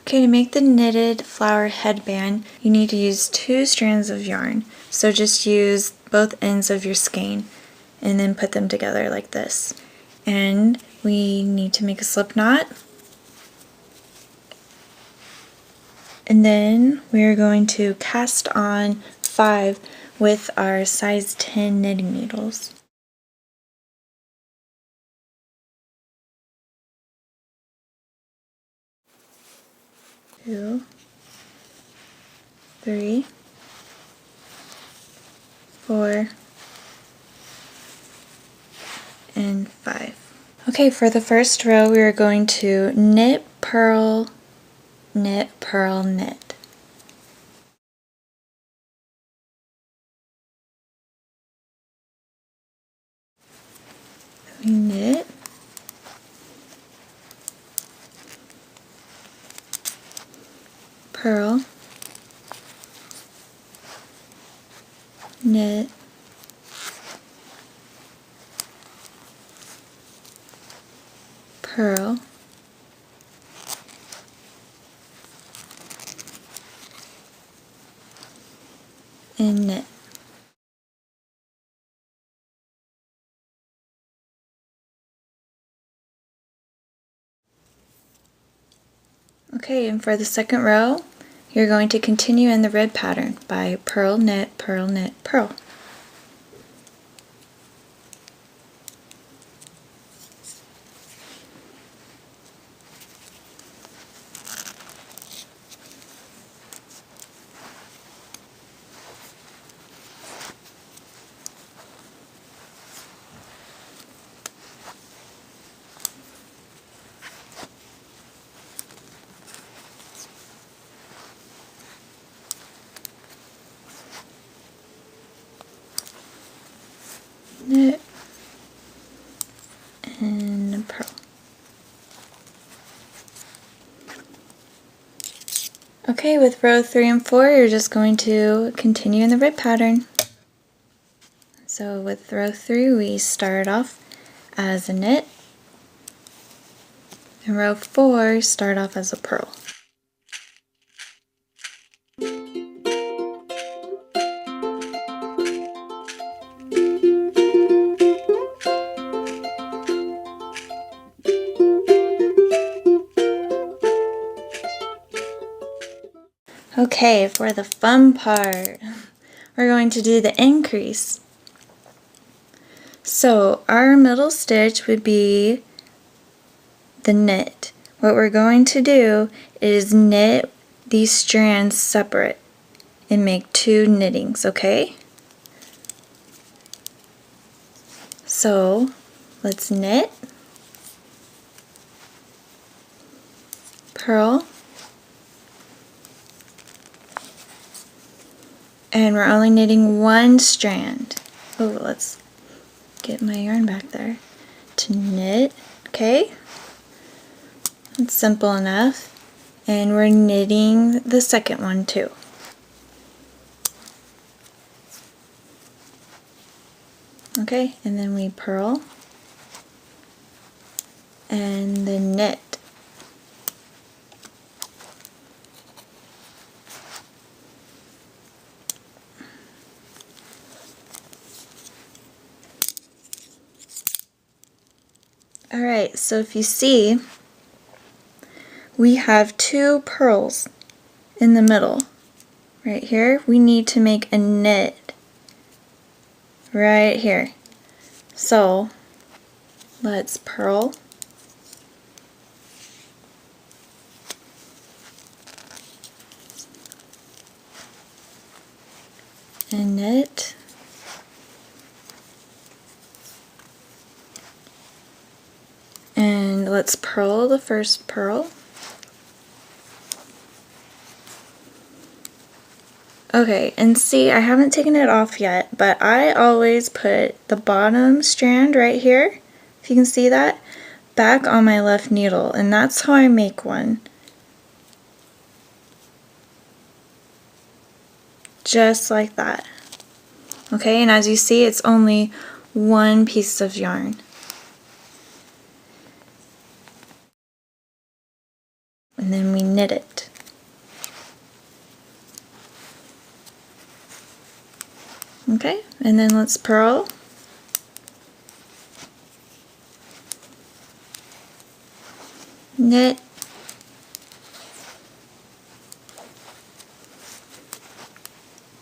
Okay, to make the knitted flower headband, you need to use 2 strands of yarn. So just use both ends of your skein and then put them together like this. And we need to make a slip knot. And then we're going to cast on 5 with our size 10 knitting needles. Two, 3, 4, and 5. Okay, for the first row we are going to knit, purl, knit, purl, knit. We knit, purl, knit, purl, and knit. Okay, and for the second row, you're going to continue in the rib pattern by purl, knit, purl. Knit and purl. Okay, with row 3 and 4, you're just going to continue in the rib pattern. So with row 3, we start off as a knit, and row 4, start off as a purl. Okay, for the fun part, we're going to do the increase. So our middle stitch would be the knit. What we're going to do is knit these strands separate and make 2 knittings, okay? So let's knit, purl, and we're only knitting 1 strand. Oh, let's get my yarn back there. To knit, okay? It's simple enough. And we're knitting the second one too. Okay, and then we purl and then knit. Alright, so if you see, we have 2 purls in the middle. Right here, we need to make a knit right here. So let's purl and knit. And let's purl the first purl. Okay, and see, I haven't taken it off yet, but I always put the bottom strand right here, if you can see that, back on my left needle, and that's how I make one. Just like that. Okay, and as you see, it's only 1 piece of yarn. And then we knit it. Okay, and then let's purl. Knit.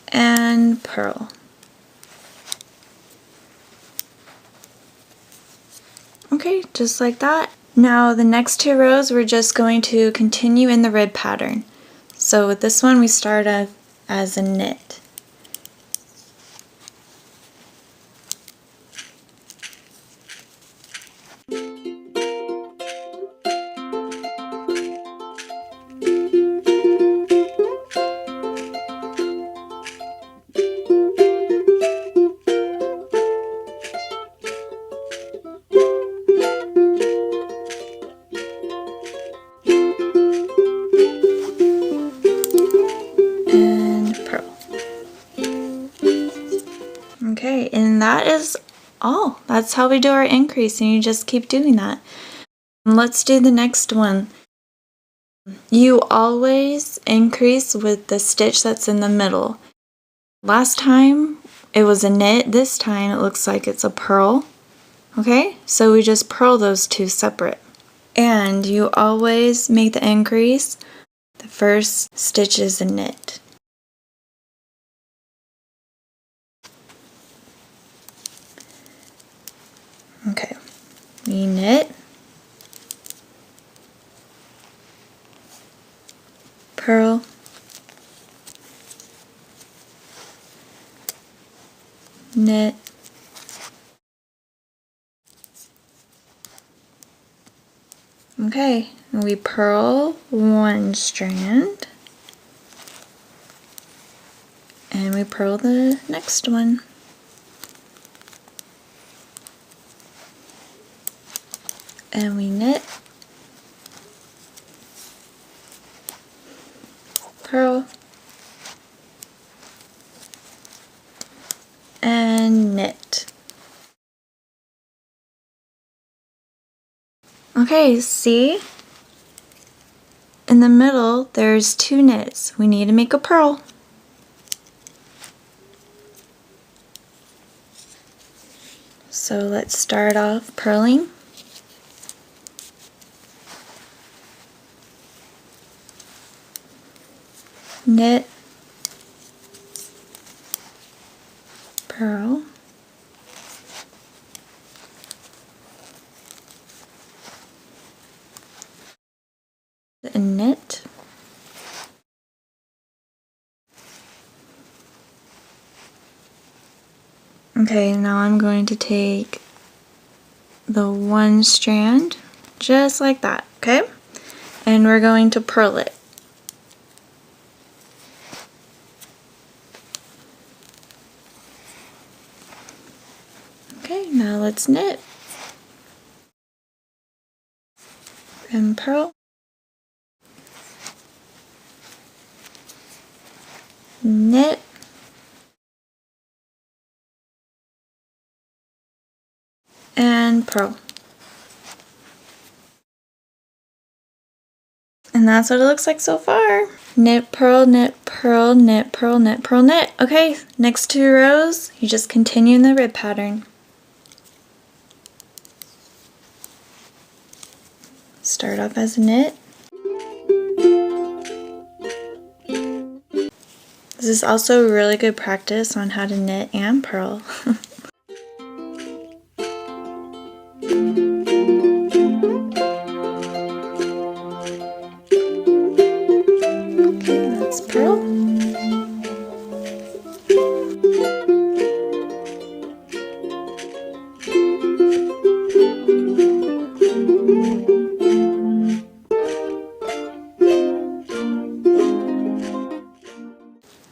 And purl. Okay, just like that. Now the next 2 rows we're just going to continue in the rib pattern. So with this one we start off as a knit. Okay, and that is all. That's how we do our increase, and you just keep doing that. Let's do the next one. You always increase with the stitch that's in the middle. Last time it was a knit, this time it looks like it's a purl. Okay, so we just purl those 2 separate. And you always make the increase. The first stitch is a knit. Okay, we knit, purl, knit, okay, and we purl 1 strand, and we purl the next one. And we knit, purl, and knit. Okay, see? In the middle, there's 2 knits. We need to make a purl. So let's start off purling. Knit, purl, and knit, okay, now I'm going to take the 1 strand just like that, okay, and we're going to purl it. Okay, now let's knit and purl, knit, and purl. And that's what it looks like so far. Knit, purl, knit, purl, knit, purl, knit, purl, knit. Okay, next 2 rows, you just continue in the rib pattern. Start off as a knit. This is also really good practice on how to knit and purl. Okay, let's purl.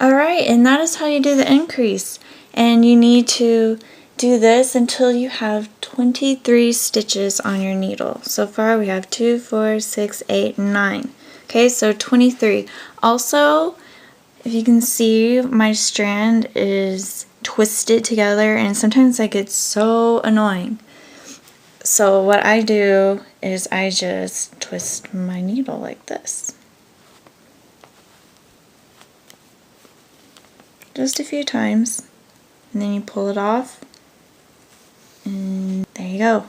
Alright, and that is how you do the increase. And you need to do this until you have 23 stitches on your needle. So far we have 2, 4, 6, 8, 9. Okay, so 23. Also, if you can see, my strand is twisted together and sometimes that gets so annoying. So what I do is I just twist my needle like this. Just a few times and then you pull it off, and there you go.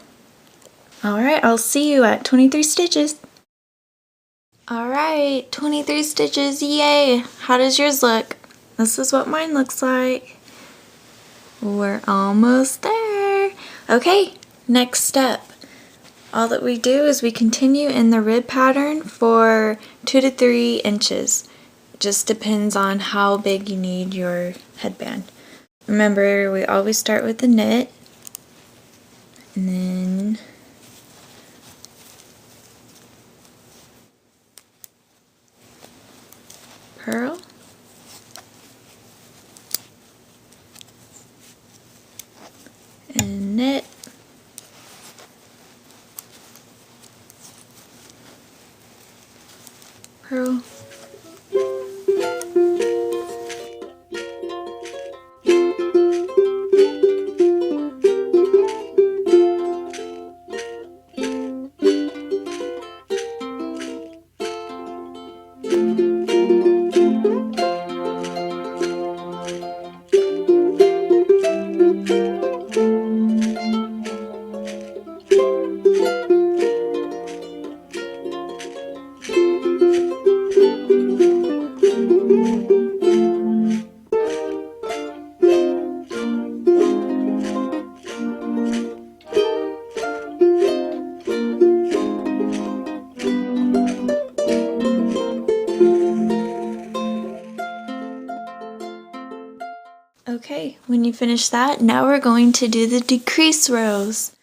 Alright, I'll see you at 23 stitches. Alright, 23 stitches, yay! How does yours look? This is what mine looks like. We're almost there. Okay, next step. All that we do is we continue in the rib pattern for 2 to 3 inches. It just depends on how big you need your headband. Remember, we always start with the knit, and then purl, and knit, purl, Okay, when you finish that, now we're going to do the decrease rows.